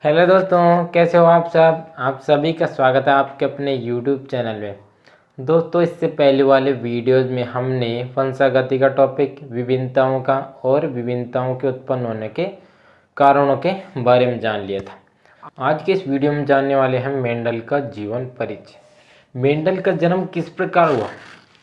Hello दोस्तों, कैसे हो आप सब। आप सभी का स्वागत है आपके अपने YouTube चैनल में। दोस्तों, इससे पहले वाले वीडियोज़ में हमने वंशागति का टॉपिक, विभिन्नताओं का और विभिन्नताओं के उत्पन्न होने के कारणों के बारे में जान लिया था। आज के इस वीडियो में जानने वाले हैं मेंडल का जीवन परिचय। मेंडल का जन्म किस प्रकार हुआ,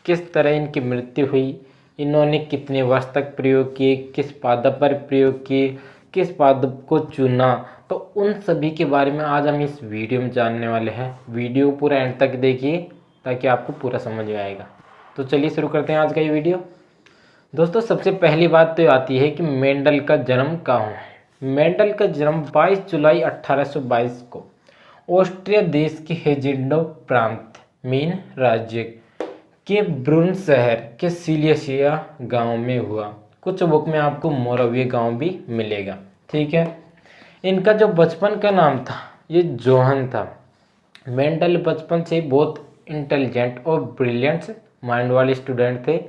किस तरह इनकी मृत्यु हुई, इन्होंने कितने वर्ष तक प्रयोग किए, किस पादप पर प्रयोग किए, किस पादप को चुना, तो उन सभी के बारे में आज हम इस वीडियो में जानने वाले हैं। वीडियो पूरा एंड तक देखिए ताकि आपको पूरा समझ में आएगा। तो चलिए शुरू करते हैं आज का ये वीडियो। दोस्तों, सबसे पहली बात तो आती है कि मेंडल का जन्म कहाँ हुआ। मेंडल का जन्म 22 जुलाई 1822 को ऑस्ट्रिया देश के हेजेंडो प्रांत मीन राज्य के ब्रुन शहर के सिलिसिया गांव में हुआ। कुछ बुक में आपको मोरविया गांव भी मिलेगा, ठीक है। इनका जो बचपन का नाम था ये जोहन था। मेंडल बचपन से बहुत इंटेलिजेंट और ब्रिलियंट माइंड वाले स्टूडेंट थे।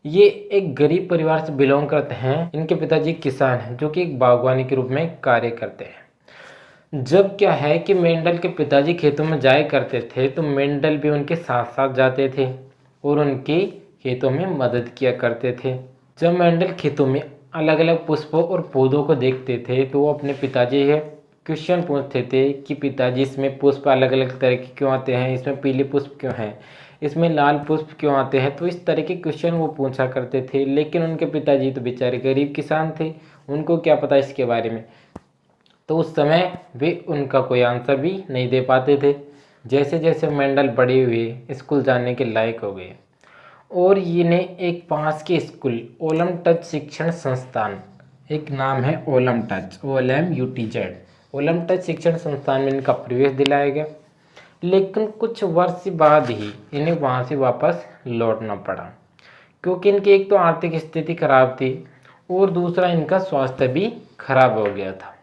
ये एक गरीब परिवार से बिलोंग करते हैं। इनके पिताजी किसान हैं जो कि एक बागवानी के रूप में कार्य करते हैं। जब क्या है कि मेंडल के पिताजी खेतों में जाया करते थे तो मेंडल भी उनके साथ साथ जाते थे और उनके खेतों में मदद किया करते थे। जब मेंडल खेतों में अलग अलग पुष्पों और पौधों को देखते थे तो वो अपने पिताजी से क्वेश्चन पूछते थे कि पिताजी, इसमें पुष्प अलग अलग तरह के क्यों आते हैं, इसमें पीले पुष्प क्यों हैं, इसमें लाल पुष्प क्यों आते हैं। तो इस तरह के क्वेश्चन वो पूछा करते थे। लेकिन उनके पिताजी तो बेचारे गरीब किसान थे, उनको क्या पता इसके बारे में। तो उस समय वे उनका कोई आंसर भी नहीं दे पाते थे। जैसे जैसे मेंडल बड़े हुए, स्कूल जाने के लायक हो गए और इन्हें एक पास के स्कूल ओलम टच शिक्षण संस्थान, एक नाम है Olam touch, OLMUTZ, Olam touch शिक्षण संस्थान में इनका प्रवेश दिलाया गया। लेकिन कुछ वर्ष बाद ही इन्हें वहाँ से वापस लौटना पड़ा क्योंकि इनकी एक तो आर्थिक स्थिति खराब थी और दूसरा इनका स्वास्थ्य भी खराब हो गया था।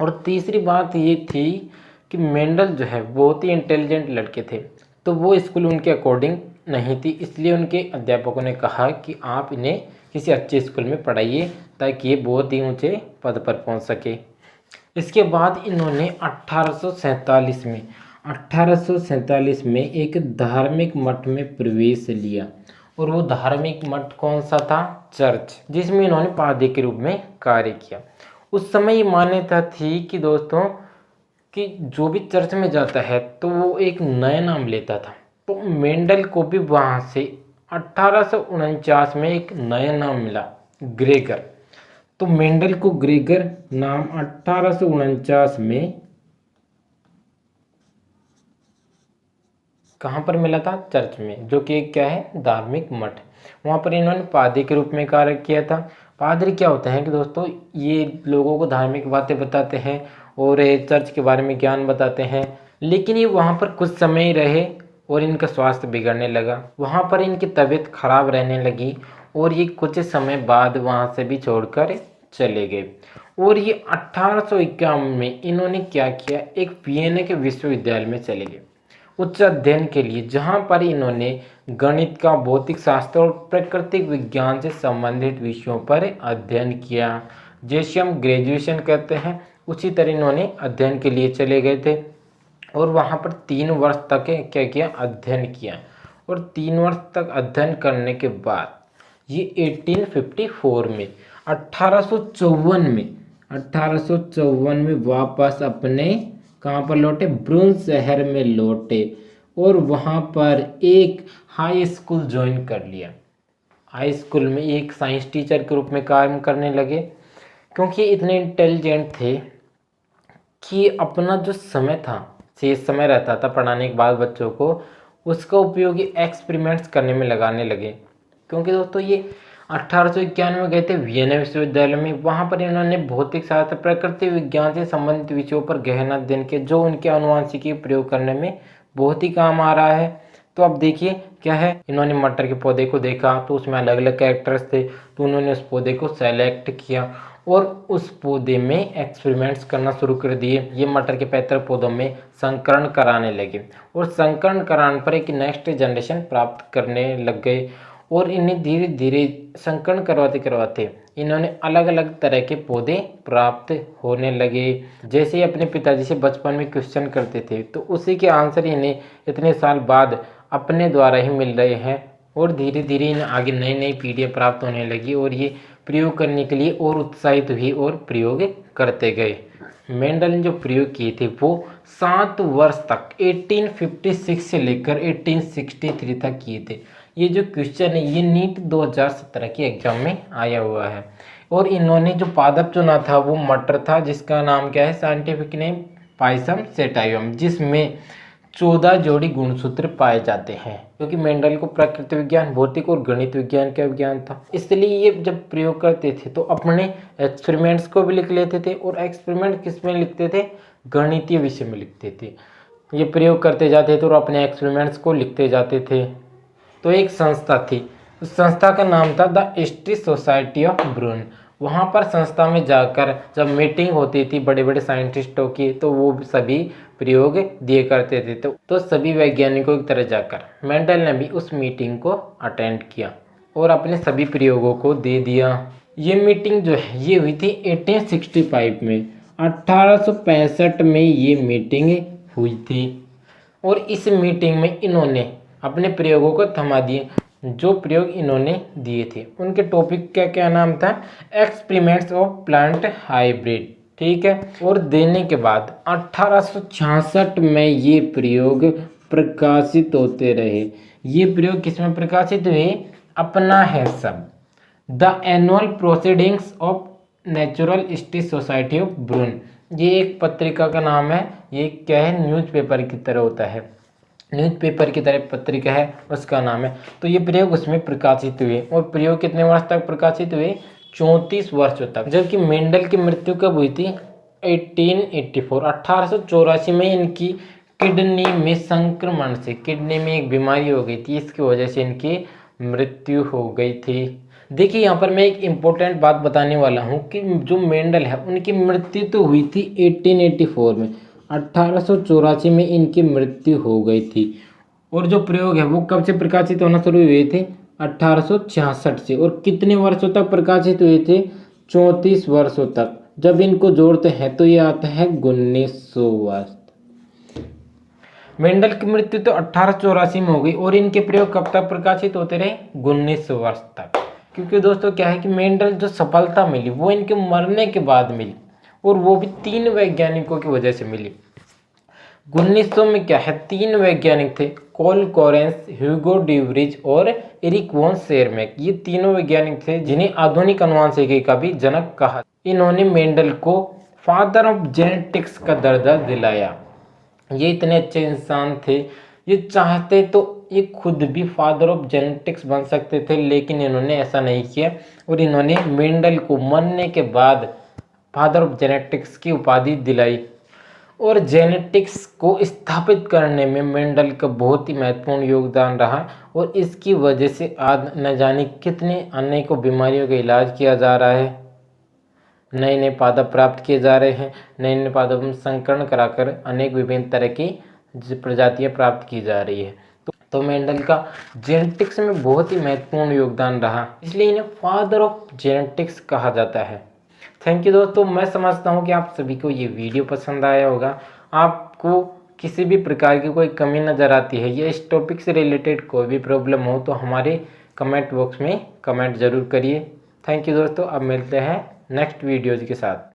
और तीसरी बात ये थी कि मेंडल जो है बहुत ही इंटेलिजेंट लड़के थे, तो वो स्कूल उनके अकॉर्डिंग नहीं थी। इसलिए उनके अध्यापकों ने कहा कि आप इन्हें किसी अच्छे स्कूल में पढ़ाइए ताकि ये बहुत ही ऊंचे पद पर पहुंच सके। इसके बाद इन्होंने 1847 में एक धार्मिक मठ में प्रवेश लिया। और वो धार्मिक मठ कौन सा था? चर्च, जिसमें इन्होंने पादरी के रूप में कार्य किया। उस समय ये मान्यता थी कि दोस्तों कि जो भी चर्च में जाता है तो वो एक नया नाम लेता था। तो मेंडल को भी वहाँ से 1849 में एक नया नाम मिला, ग्रेगर। तो मेंडल को ग्रेगर नाम 1849 में कहाँ पर मिला था? चर्च में, जो कि क्या है? धार्मिक मठ। वहाँ पर इन्होंने पादरी के रूप में कार्य किया था। पादरी क्या होते हैं कि दोस्तों ये लोगों को धार्मिक बातें बताते हैं और चर्च के बारे में ज्ञान बताते हैं। लेकिन ये वहाँ पर कुछ समय ही रहे और इनका स्वास्थ्य बिगड़ने लगा। वहाँ पर इनकी तबीयत खराब रहने लगी और ये कुछ समय बाद वहाँ से भी छोड़कर चले गए। और ये 1851 में इन्होंने क्या किया, एक वियना के विश्वविद्यालय में चले गए उच्च अध्ययन के लिए, जहाँ पर इन्होंने गणित का, भौतिक शास्त्र और प्राकृतिक विज्ञान से संबंधित विषयों पर अध्ययन किया। जैसे हम ग्रेजुएशन कहते हैं उसी तरह इन्होंने अध्ययन के लिए चले गए थे और वहाँ पर 3 वर्ष तक क्या किया? अध्ययन किया। और 3 वर्ष तक अध्ययन करने के बाद ये 1854 में 1854 में वापस अपने कहाँ पर लौटे? ब्रुन शहर में लौटे और वहाँ पर एक हाई स्कूल ज्वाइन कर लिया। हाई स्कूल में एक साइंस टीचर के रूप में काम करने लगे क्योंकि इतने इंटेलिजेंट थे कि अपना जो समय था, शेष समय रहता था पढ़ाने के बाद बच्चों को, उसका उपयोग एक्सपेरिमेंट्स करने में लगाने लगे। क्योंकि दोस्तों ये 1891 में गए थे वियना विश्वविद्यालय में। वहाँ पर इन्होंने भौतिक शास्त्र, प्रकृति विज्ञान से संबंधित विषयों पर गहन अध्ययन किया, जो उनके आनुवंशिकी प्रयोग करने में बहुत ही काम आ रहा है। तो अब देखिए क्या है, इन्होंने मटर के पौधे को देखा तो उसमें अलग अलग कैरेक्टर्स थे, तो उन्होंने उस पौधे को सेलेक्ट किया और उस पौधे में एक्सपेरिमेंट्स करना शुरू कर दिए। ये मटर के पैतृक पौधों में संकरण कराने लगे और संकरण कराने पर एक नेक्स्ट जनरेशन प्राप्त करने लग गए। और इन्हें धीरे धीरे संकरण करवाते करवाते इन्होंने अलग अलग तरह के पौधे प्राप्त होने लगे। जैसे ही अपने पिताजी से बचपन में क्वेश्चन करते थे तो उसी के आंसर इन्हें इतने साल बाद अपने द्वारा ही मिल रहे हैं और धीरे धीरे इन्हें आगे नई नई पीढ़ियाँ प्राप्त होने लगी और ये प्रयोग करने के लिए और उत्साहित हुई और प्रयोग करते गए। मेंडल ने जो प्रयोग किए थे वो 7 वर्ष तक 1856 से लेकर 1863 तक किए थे। ये जो क्वेश्चन है ये नीट 2017 के एग्जाम में आया हुआ है। और इन्होंने जो पादप चुना था वो मटर था, जिसका नाम क्या है साइंटिफिक नेम पाइसम सेटाइवम, जिसमें 14 जोड़ी गुणसूत्र पाए जाते हैं। क्योंकि मेंडल को प्रकृति विज्ञान, भौतिक और गणित विज्ञान का विज्ञान था, इसलिए ये जब प्रयोग करते थे तो अपने एक्सपेरिमेंट्स को भी लिख लेते थे। और एक्सपेरिमेंट किस में लिखते थे? गणितीय विषय में लिखते थे। ये प्रयोग करते जाते थे और अपने एक्सपेरिमेंट्स को लिखते जाते थे। तो एक संस्था थी, उस संस्था का नाम था द ईस्ट सोसाइटी ऑफ ब्रून। वहाँ पर संस्था में जाकर जब मीटिंग होती थी बड़े बड़े साइंटिस्टों की तो वो सभी प्रयोग दिए करते थे। तो सभी वैज्ञानिकों की तरह जाकर मेंडल ने भी उस मीटिंग को अटेंड किया और अपने सभी प्रयोगों को दे दिया। ये मीटिंग जो है ये हुई थी 1865 में। 1865 में ये मीटिंग हुई थी और इस मीटिंग में इन्होंने अपने प्रयोगों को थमा दिए। जो प्रयोग इन्होंने दिए थे उनके टॉपिक का क्या नाम था? Experiments of plant hybrid. ठीक है। और देने के बाद 1866 में ये प्रयोग प्रकाशित होते रहे। ये प्रयोग किसमें प्रकाशित हुए? अपना है सब, the annual proceedings of natural history society of Brunn. ये एक पत्रिका का नाम है। ये क्या है? न्यूज़पेपर की तरह होता है, न्यूज़पेपर की तरह पत्रिका है, उसका नाम है। तो ये प्रयोग उसमें प्रकाशित हुए और प्रयोग कितने वर्ष तक प्रकाशित हुए? 34 वर्षों तक। जबकि मेंडल की मृत्यु कब हुई थी? 1884 में इनकी किडनी में संक्रमण से, किडनी में एक बीमारी हो गई थी, इसकी वजह से इनकी मृत्यु हो गई थी। देखिए यहाँ पर मैं एक इम्पोर्टेंट बात बताने वाला हूँ कि जो मेंडल है उनकी मृत्यु तो हुई थी 1884 में, 1884 में इनकी मृत्यु हो गई थी। और जो प्रयोग है वो कब से प्रकाशित होना शुरू हुए थे? 1866 से। और कितने वर्षों तक प्रकाशित हुए थे? 34 वर्षों तक। जब इनको जोड़ते हैं तो ये आता है 1900 वर्ष। मेंडल की मृत्यु तो 1884 में हो गई और इनके प्रयोग कब तक प्रकाशित होते रहे? 1900 वर्ष तक। क्योंकि दोस्तों क्या है कि मेंडल जो सफलता मिली वो इनके मरने के बाद मिली और वो भी 3 वैज्ञानिकों की वजह से मिली। 1900 में क्या है, 3 वैज्ञानिक थे, कॉल कोरेंस, ह्यूगो ड्यूब्रिज और एरिक वॉन शेरमैक। ये तीनों वैज्ञानिक थे जिन्हें आधुनिक अनुवांशिकी का भी जनक कहा। इन्होंने मेंडल को फादर ऑफ जेनेटिक्स का दर्जा दिलाया। ये इतने अच्छे इंसान थे, ये चाहते तो ये खुद भी फादर ऑफ जेनेटिक्स बन सकते थे, लेकिन इन्होंने ऐसा नहीं किया और इन्होंने मेंडल को मरने के बाद फादर ऑफ जेनेटिक्स की उपाधि दिलाई। और जेनेटिक्स को स्थापित करने में मेंडल का बहुत ही महत्वपूर्ण योगदान रहा और इसकी वजह से आज न जाने कितने अनेकों बीमारियों का इलाज किया जा रहा है, नए नए पादप प्राप्त किए जा रहे हैं, नए नए पादप में संकरण कराकर अनेक विभिन्न तरह की प्रजातियां प्राप्त की जा रही है। तो मेंडल का जेनेटिक्स में बहुत ही महत्वपूर्ण योगदान रहा, इसलिए इन्हें फादर ऑफ जेनेटिक्स कहा जाता है। थैंक यू दोस्तों। मैं समझता हूँ कि आप सभी को ये वीडियो पसंद आया होगा। आपको किसी भी प्रकार की कोई कमी नज़र आती है या इस टॉपिक से रिलेटेड कोई भी प्रॉब्लम हो तो हमारे कमेंट बॉक्स में कमेंट ज़रूर करिए। थैंक यू दोस्तों। अब मिलते हैं नेक्स्ट वीडियोज़ के साथ।